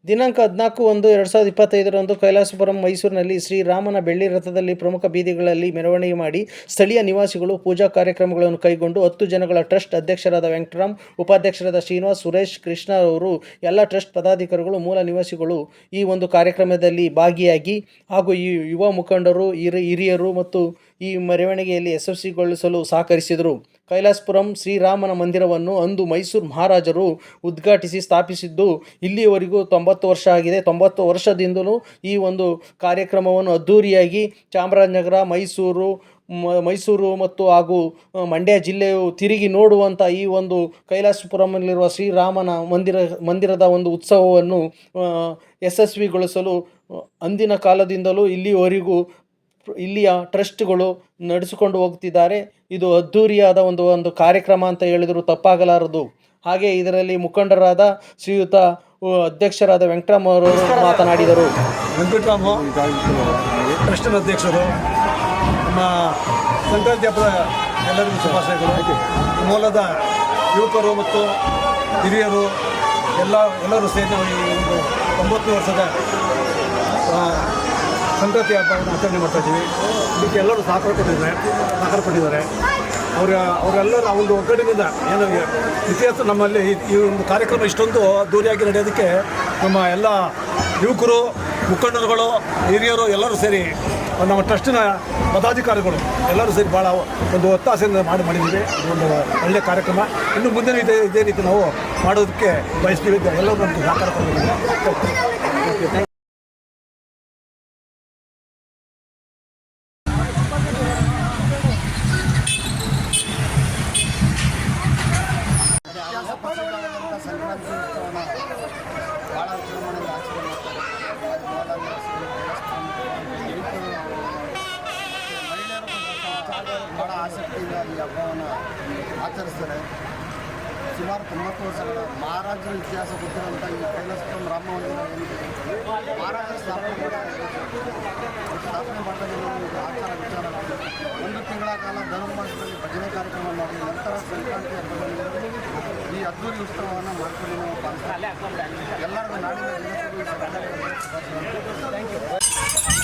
ದಿನಾಂಕ 14/1/2025 ಕೈಲಾಸಪುರಂ ಮೈಸೂರಿನಲ್ಲಿ ಶ್ರೀರಾಮನ ಬೆಳ್ಳಿ ರಥದಲ್ಲಿ ಪ್ರಮುಖ ಬೀದಿಗಳಲ್ಲಿ ಮೆರವಣಿಗೆ ಮಾಡಿ ಸ್ಥಳೀಯ ನಿವಾಸಿಗಳು ಪೂಜಾ ಕಾರ್ಯಕ್ರಮಗಳನ್ನು ಕೈಗೊಂಡು 10 ಜನಗಳ ಟ್ರಸ್ಟ್ ಅಧ್ಯಕ್ಷರಾದ ವೆಂಕಟರಾಮ್, ಉಪಾಧ್ಯಕ್ಷರಾದ ಶ್ರೀನಿವಾಸ್, ಸುರೇಶ್, ಕೃಷ್ಣ ಅವರು ಎಲ್ಲ ಟ್ರಸ್ಟ್ ಪದಾಧಿಕಾರಿಗಳು, ಮೂಲ ನಿವಾಸಿಗಳು ಈ ಒಂದು ಕಾರ್ಯಕ್ರಮದಲ್ಲಿ ಭಾಗಿಯಾಗಿ ಹಾಗೂ ಈ ಯುವ ಮುಖಂಡರು, ಹಿರಿಯರು ಮತ್ತು ಈ ಮೆರವಣಿಗೆಯಲ್ಲಿ ಯಶಸ್ವಿಗೊಳಿಸಲು ಸಹಕರಿಸಿದರು. ಕೈಲಾಸಪುರಂ ಶ್ರೀರಾಮನ ಮಂದಿರವನ್ನು ಅಂದು ಮೈಸೂರು ಮಹಾರಾಜರು ಉದ್ಘಾಟಿಸಿ ಸ್ಥಾಪಿಸಿದ್ದು ಇಲ್ಲಿಯವರೆಗೂ 90 ವರ್ಷ ಆಗಿದೆ. 90 ವರ್ಷದಿಂದಲೂ ಈ ಒಂದು ಕಾರ್ಯಕ್ರಮವನ್ನು ಅದ್ಧೂರಿಯಾಗಿ ಚಾಮರಾಜನಗರ, ಮೈಸೂರು ಮತ್ತು ಹಾಗೂ ಮಂಡ್ಯ ಜಿಲ್ಲೆಯು ತಿರುಗಿ ನೋಡುವಂಥ ಈ ಒಂದು ಕೈಲಾಸಪುರಮಲ್ಲಿರುವ ಶ್ರೀರಾಮನ ಮಂದಿರದ ಒಂದು ಉತ್ಸವವನ್ನು ಯಶಸ್ವಿಗೊಳಿಸಲು ಅಂದಿನ ಕಾಲದಿಂದಲೂ ಇಲ್ಲಿಯವರೆಗೂ ಇಲ್ಲಿಯ ಟ್ರಸ್ಟ್ಗಳು ನಡೆಸಿಕೊಂಡು ಹೋಗ್ತಿದ್ದಾರೆ. ಇದು ಅದ್ಧೂರಿಯಾದ ಒಂದು ಕಾರ್ಯಕ್ರಮ ಅಂತ ಹೇಳಿದರೂ ತಪ್ಪಾಗಲಾರದು. ಹಾಗೆ ಇದರಲ್ಲಿ ಮುಖಂಡರಾದ ಶ್ರೀಯುತ ಅಧ್ಯಕ್ಷರಾದ ವೆಂಕಟರಾಮ್ ಅವರು ಮಾತನಾಡಿದರು. ವೆಂಕಟರಾಮು ಟ್ರಸ್ಟಿನ ಅಧ್ಯಕ್ಷರು, ನಮ್ಮ ಸಂಕ್ರಾಂತಿ ಹಬ್ಬದ ಎಲ್ಲರಿಗೂ ಶುಭಾಶಯಗಳು. ಮೂಲದ ಯುವಕರು ಮತ್ತು ಹಿರಿಯರು ಎಲ್ಲರೂ ಸೇರಿ ಈ ಒಂದು 90 ವರ್ಷದ ಸಂಕ್ರಾಂತಿ ಹಬ್ಬವನ್ನು ಆಚರಣೆ ಮಾಡ್ತಾಯಿದ್ದೀವಿ. ಇದಕ್ಕೆ ಎಲ್ಲರೂ ಸಹಕಾರ ಕೊಟ್ಟಿದ್ದಾರೆ. ಅವರೆಲ್ಲರ ಒಂದು ಒಗ್ಗಟ್ಟಿನಿಂದ ಏನು ಇತಿಹಾಸ ನಮ್ಮಲ್ಲಿ ಈ ಒಂದು ಕಾರ್ಯಕ್ರಮ ಇಷ್ಟೊಂದು ದೂರಿಯಾಗಿ ನಡೆಯೋದಕ್ಕೆ ನಮ್ಮ ಎಲ್ಲ ಯುವಕರು, ಮುಖಂಡರುಗಳು, ಹಿರಿಯರು ಎಲ್ಲರೂ ಸೇರಿ ನಮ್ಮ ಟ್ರಸ್ಟಿನ ಪದಾಧಿಕಾರಿಗಳು ಎಲ್ಲರೂ ಸೇರಿ ಭಾಳ ಒಂದು ಒತ್ತಾಸೆಯಿಂದ ಮಾಡಿದ್ದೀವಿ. ಒಂದು ಒಳ್ಳೆಯ ಕಾರ್ಯಕ್ರಮ. ಇನ್ನು ಮುಂದೆ ಇದೇ ರೀತಿ ನಾವು ಮಾಡೋದಕ್ಕೆ ಬಯಸ್ತೀವಿ. ಎಲ್ಲರೂ ನಮಗೆ ಸಹಕಾರ ಕೊಟ್ಟಿದ್ದೀವಿ. ಸಂಕ್ರಾಂತಿ ಉತ್ಸವನ ಭಾಳ ವಿಜೃಂಭಣೆಯಿಂದ ಆಚರಣೆ ಮಾಡ್ತಾರೆ. ಮಹಿಳೆಯರು ಭಾಳ ಆಸಕ್ತಿಯಿಂದ ಈ ಹಬ್ಬವನ್ನು ಆಚರಿಸ್ತಾರೆ. ಸುಮಾರು 90 ವರ್ಷಗಳ ಮಹಾರಾಜರ ಇತಿಹಾಸ ಗೊತ್ತಿರುವಂಥ ಈ ಕೈಲಾಸಪುರಂ ರಾಮ ಮಂದಿರ ಮಹಾರಾಜರ ಸ್ಥಾಪನೆ ಮಾಡಿದಾಗ ಆಚಾರ ವಿಚಾರ 1 ತಿಂಗಳ ಕಾಲ ಧನುರ್ಮಾಸದಲ್ಲಿ ಭಜನೆ ಕಾರ್ಯಕ್ರಮ ಮಾಡಿ ನಂತರ ಸಂಕ್ರಾಂತಿ ಹಬ್ಬದಲ್ಲಿ ಈ ಅದ್ದೂರಿ ಉತ್ಸವವನ್ನು ಮಾಡ್ಕೊಂಡು ನಾವು ಪಾಲಿಸ್ತೀವಿ. ಎಲ್ಲರಿಗೂ ನಾಡಿನ ಜನತೆಗೂ ಥ್ಯಾಂಕ್ ಯು.